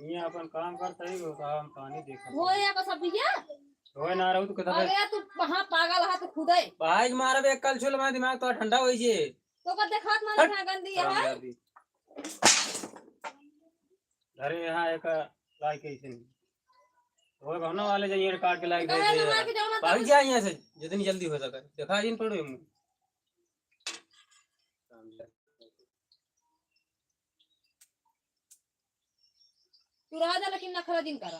ये अपन काम करता ही वो काम पानी देखा हो या बस अब भैया होए ना रहू तो कदा अरे तू वहां पागल है तू खुदे भाई मारा बे कल छुल मा दिमाग तो ठंडा होई जे तो का देखत ना ना गंदी है अरे यहां एक लाइक कैसे होए भवना वाले जाइए काट के लाइक दे दे भाग जा यहां से जितनी जल्दी हो सके देखा इन पड़ो मु तू रहा जा लेकिन नखरा दिन करा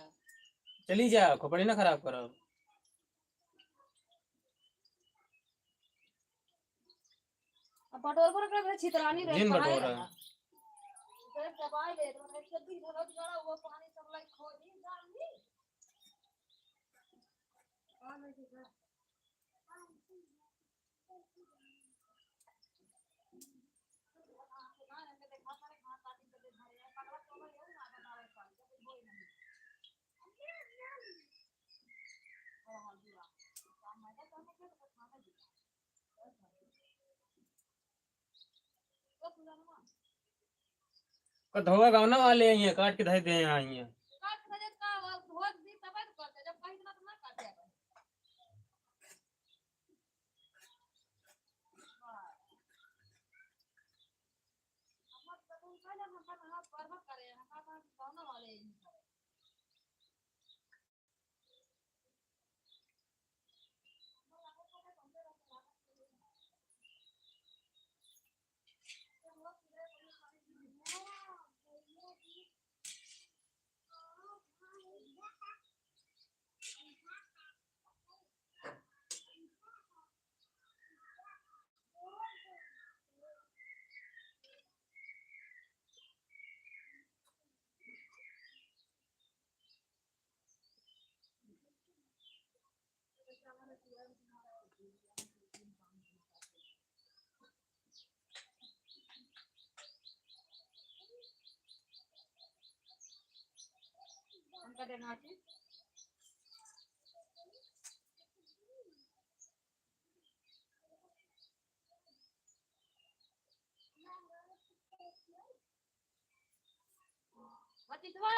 चली जा खोपड़ी ना खराब करो अब बटोर पर कर छितरानी रे बटोर फिर दबाई ले तो एक दिन धरत गड़ा वो पानी सब लाई खोजी डालनी हां नहीं ठीक धोवा गाँव ना वाले आई है काट के धर दे आई है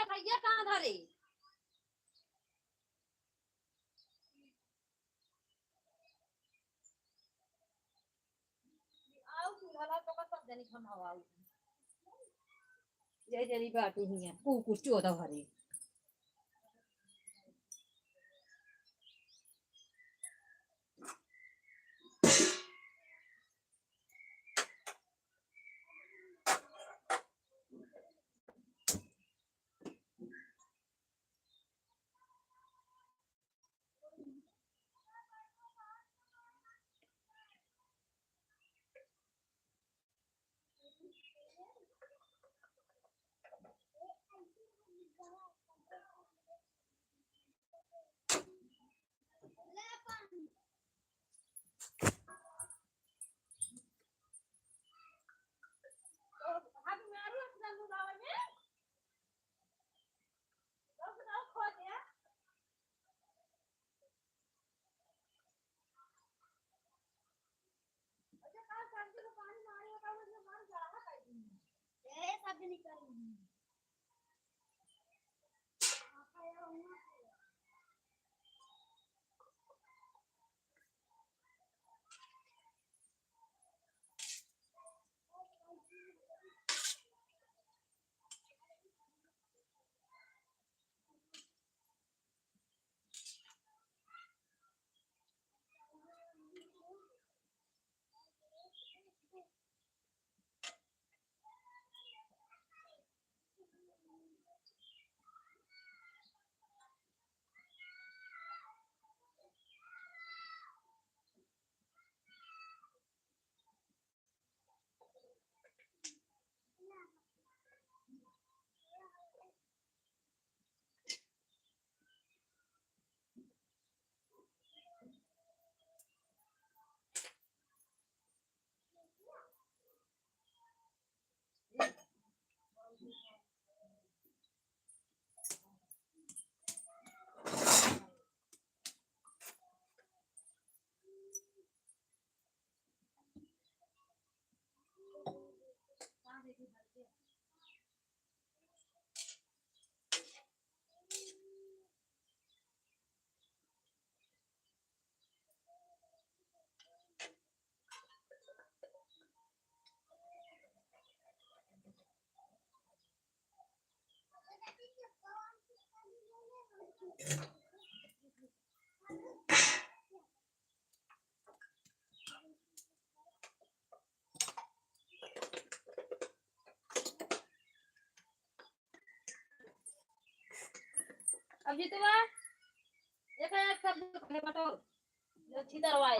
भैया कहाँ धरे आओ चूल्हा तो का सब जनी खमावा ये जरी बाटी ही है कुछ चोदा भरे अब जीतवा एक सब मटो अच्छी दरवाए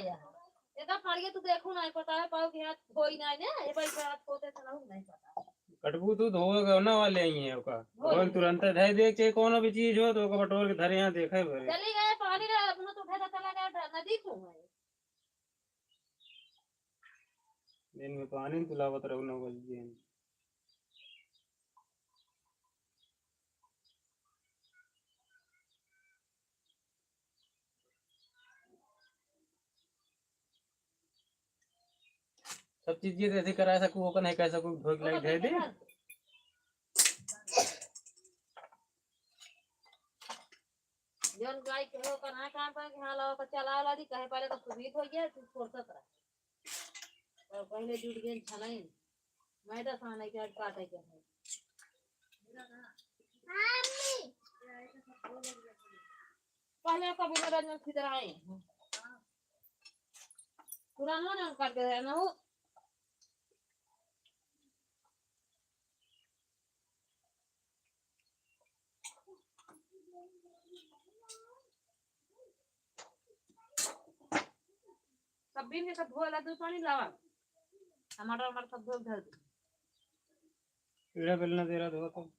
एका फाड़िए तू देखो नहीं पता है पाओ के हाथ कोई नहीं ने ए भाई हाथ कोते चला नहीं पता कटबू तू धोएगा ना वाले ही है ओका धोए तुरंत धै दे के कोनो भी चीज हो तो ओका बटोर के धरे यहां देखे भरे चली गए पानी रे अपना तो उठा चला गया नदी को है दिन में पानी तुलावत रहू ना बल्दी सब चीज ये ऐसे करा सकूं वो नहीं कह सकूं ढोक लाइट दे दे जोन गाय के हो कना काम पर हां लाओ का चला वाला दी कहे पहले तो सुबीत हो गया तू फुर्सत रहा और पहले जुट गए छलाई मैदा खाने के काटे के पहले कभी रंजन किधर आए पुराना ना काट दे ना वो सब दिन के सब धोला दूध पानी लावा टमाटर सब धो धर इड़ा बेलना दे रहा धो तो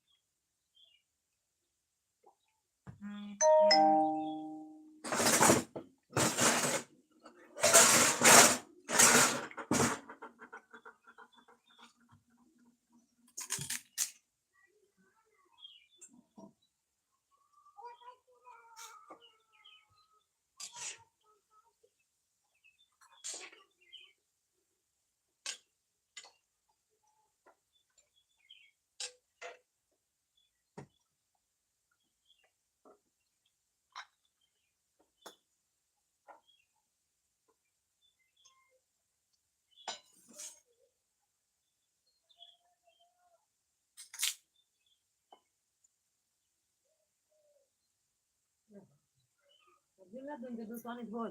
दिन में दूध पानी धो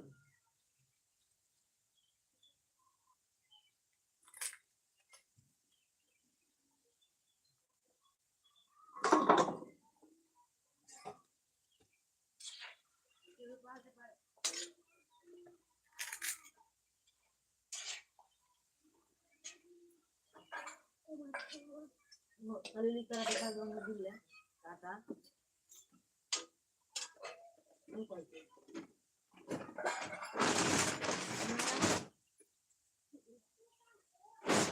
अली तरह देखा दोनों दिल है काटा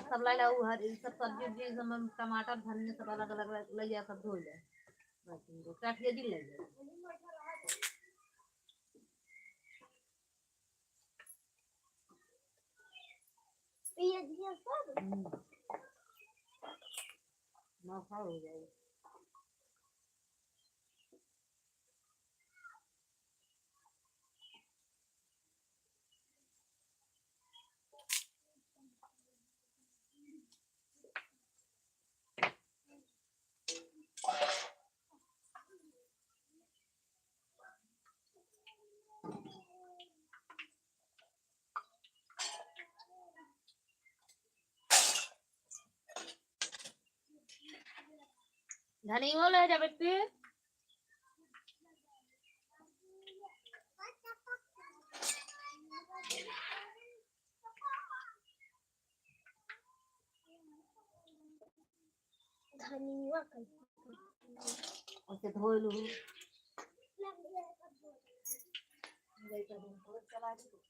सब लाई लाओ हर सब सब्जी सब टमाटर धनिया सब अलग अलग ले जा सब धो ले बस काट के दिल ले ये दिया सब ना खा हो जाए धनी वो ले जा बेटी धनी वो ऐसे धो लूं चला दे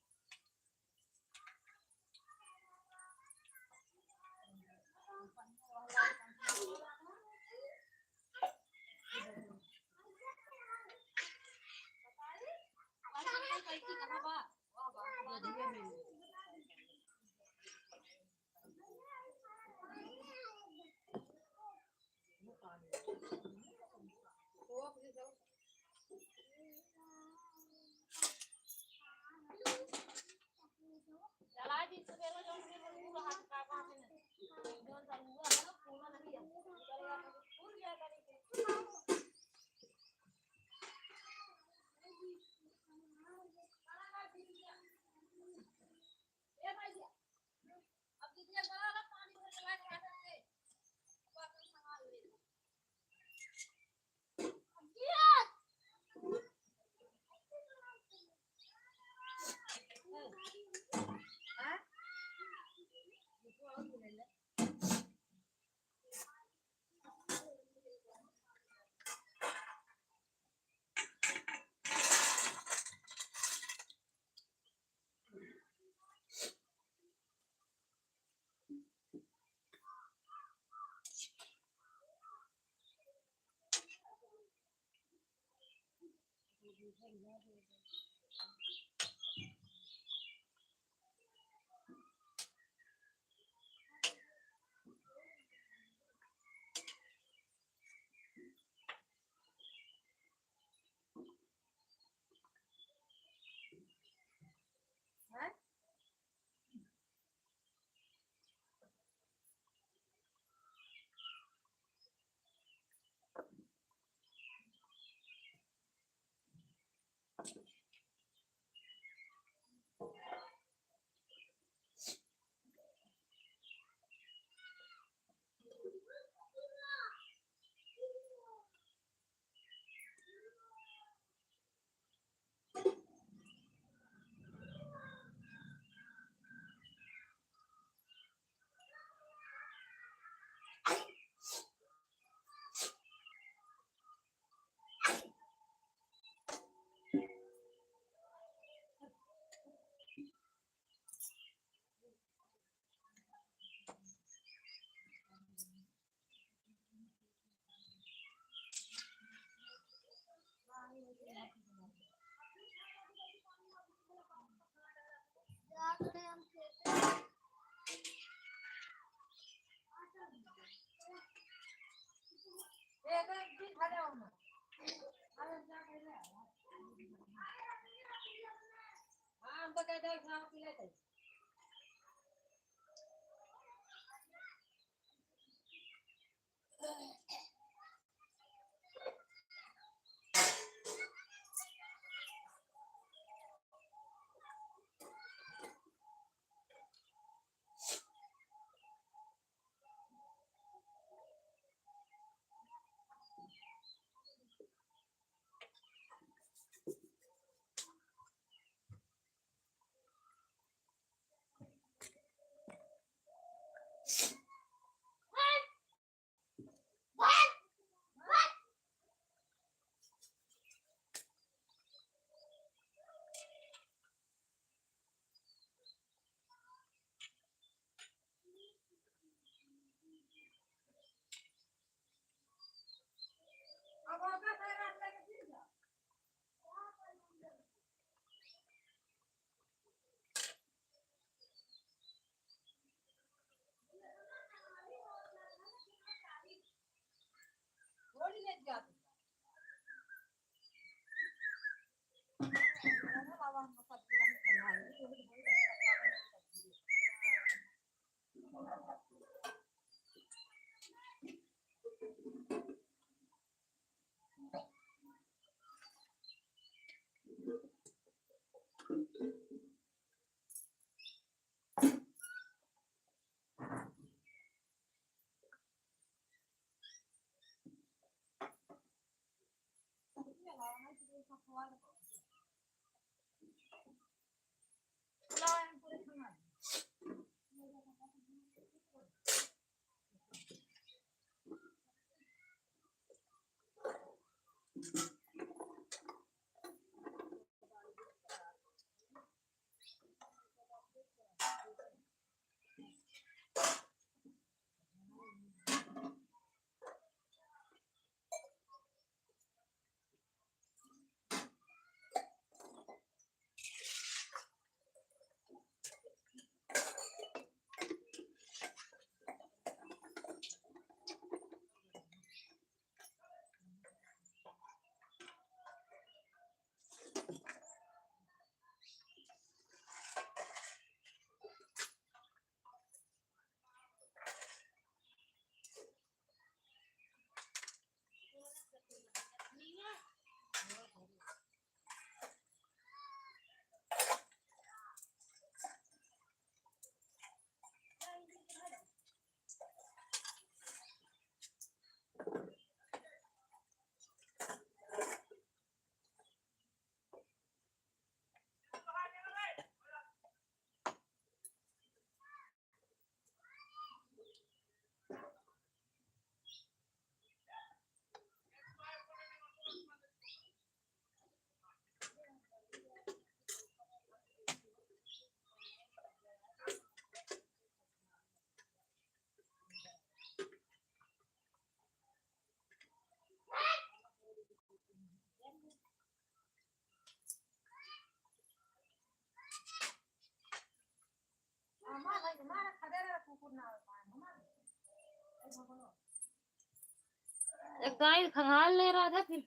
एक गाय खंगाल ले रहा था फिर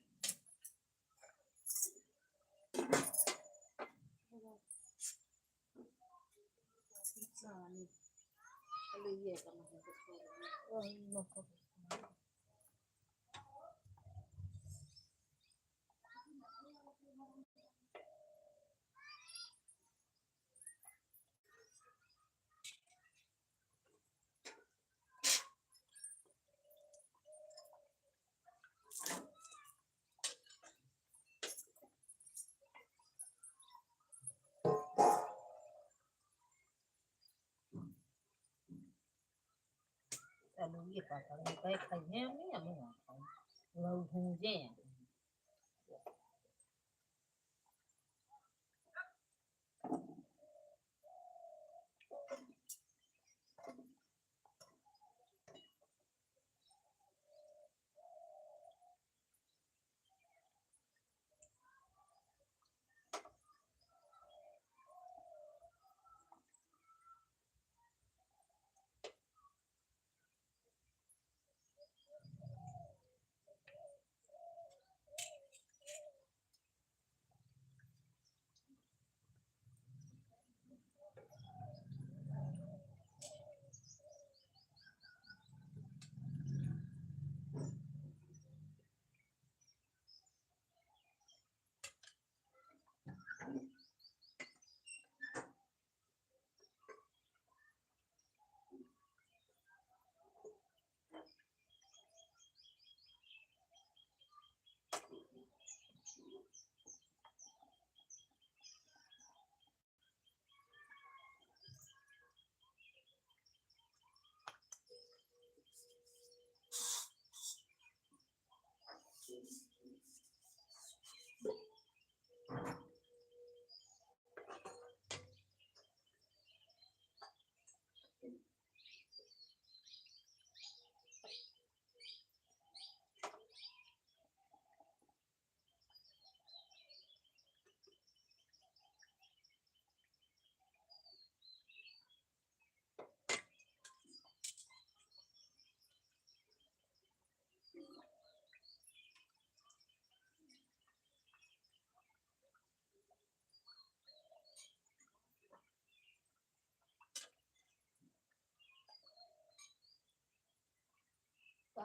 चलो ये पापा ने कहे खाइए हमने हमें वो भूजे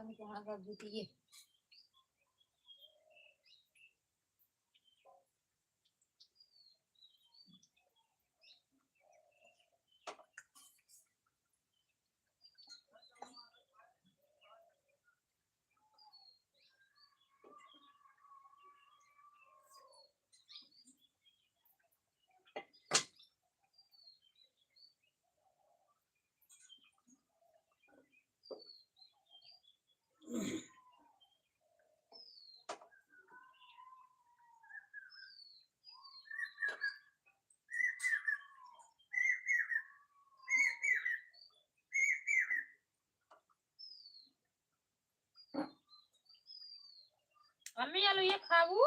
पानी कहाँ कर देती है मम्मी आलू ये खाऊ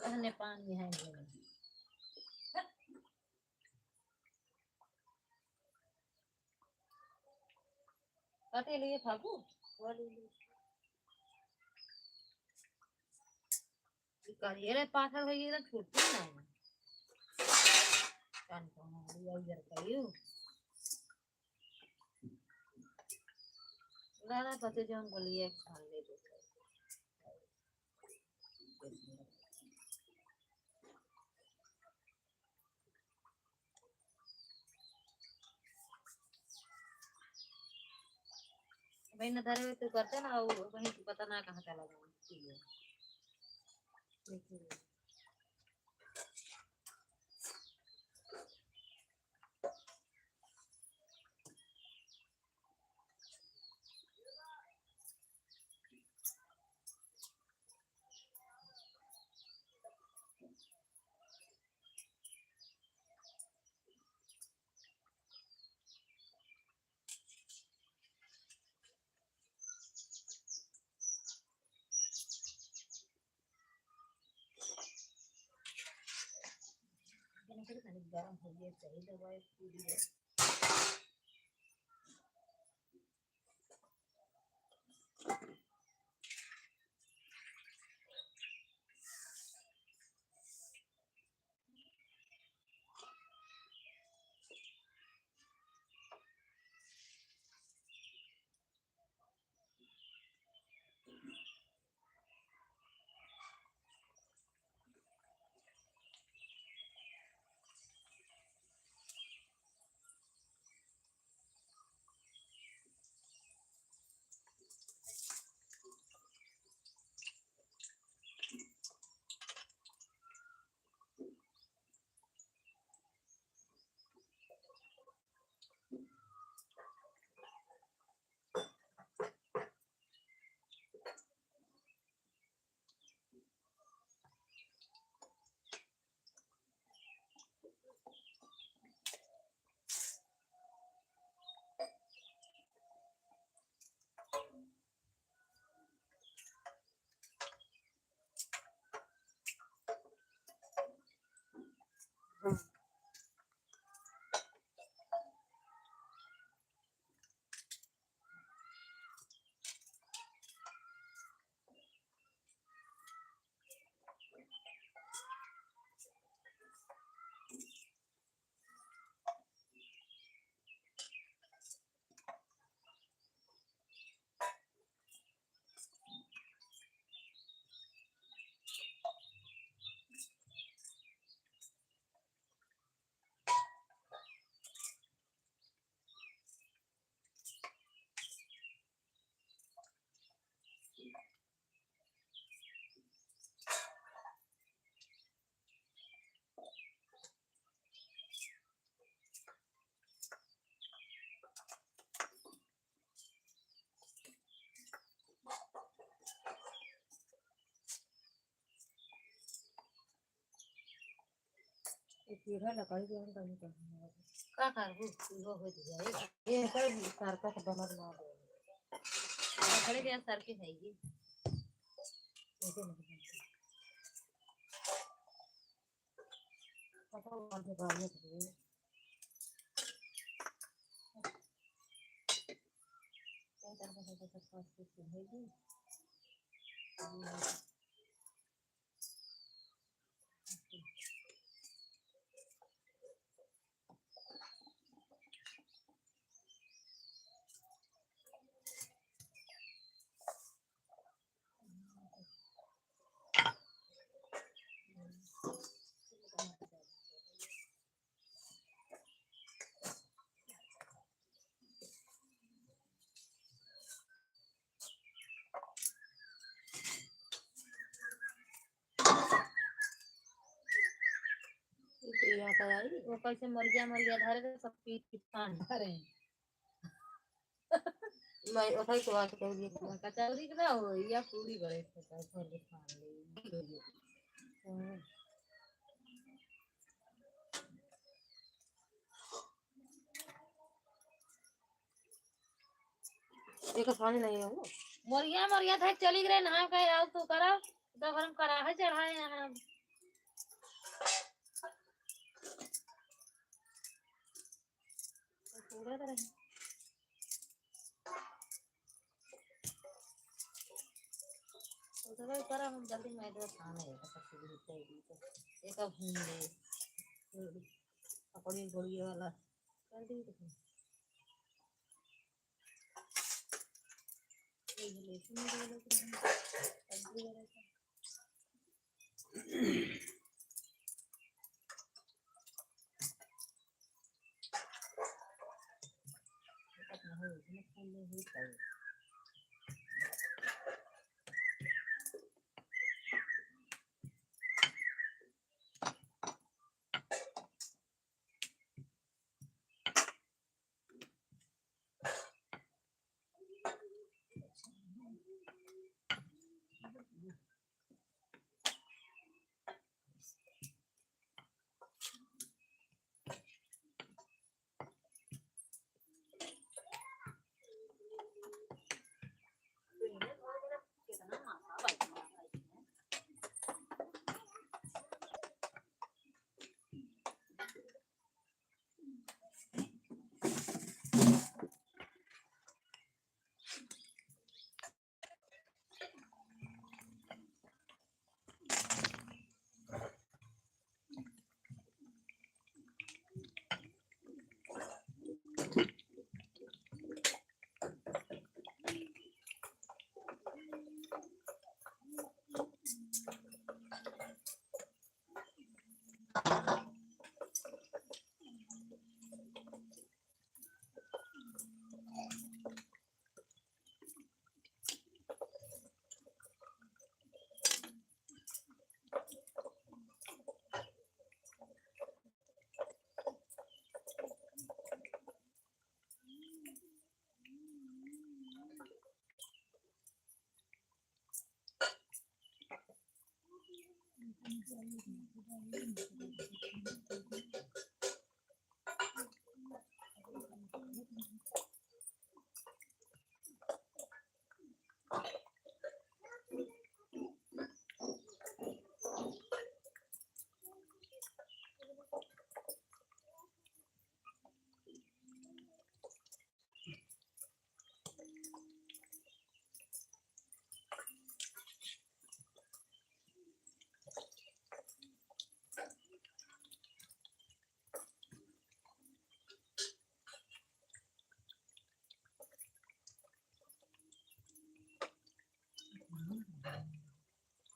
रहने पानी है कटे लिए खाऊ करिए पाथर हो गई ना छुट्टी ना कान को हमारी यार कहियो लाना पते जो हम बोलिए खान ले दो भाई न धरे तो करते ना वो वहीं पता ना कहाँ चला गया गरम हो गया सही दवाई पूरी तेरा लकड़ी के हम कहीं करना का कर वो हो जाए ये कर कारका का बना ना लकड़ी के सर के है ये ऐसे नहीं पता वाला के बारे में वो कैसे मर गया धारे तो सब पीट पीट कान धरे मैं उठाई तो बात कर दी कचौरी का हो या पूरी बड़े से घर के खा ले एक पानी नहीं है वो मरिया था चली गए नहा के आओ तो करा तो गरम करा है चढ़ाए यहाँ पूरा तरह तो भाई करा हम जल्दी में तो खाना है तो सब कुछ एक अब भून ले पकौड़ी गोली वाला कर दी तो ये ले सुन ले सब्जी वाला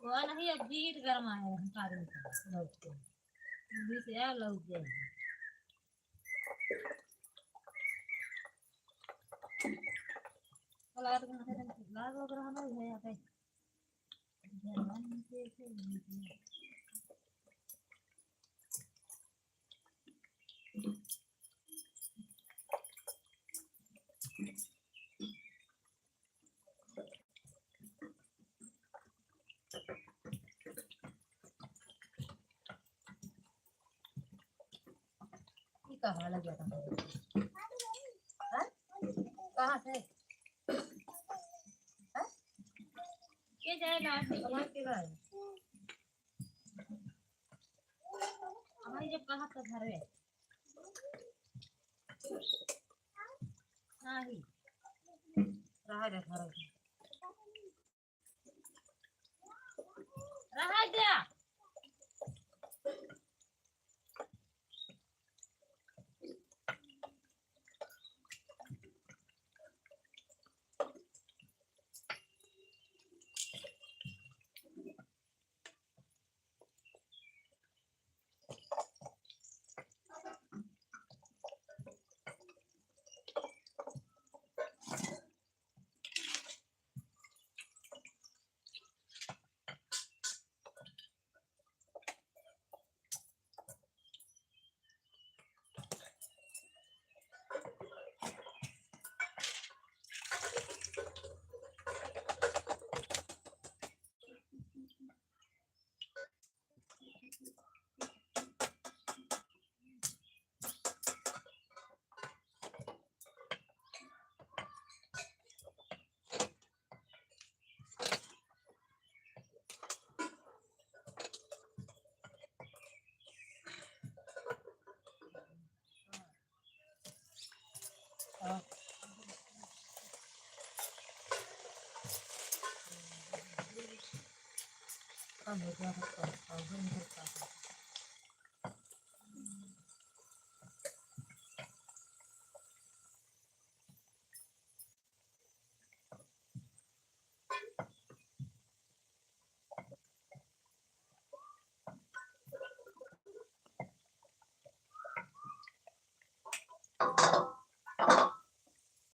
वो नहीं अब जीट गरमा है हमारे लौट के बीस यार लौट गए लात में है लात वगैरह ना है यहाँ पे कहाँ लग गया था कहाँ से के जाए लास्ट में के घर हमारी जब कहाँ का घर है हाँ ही रहा दे रहा दे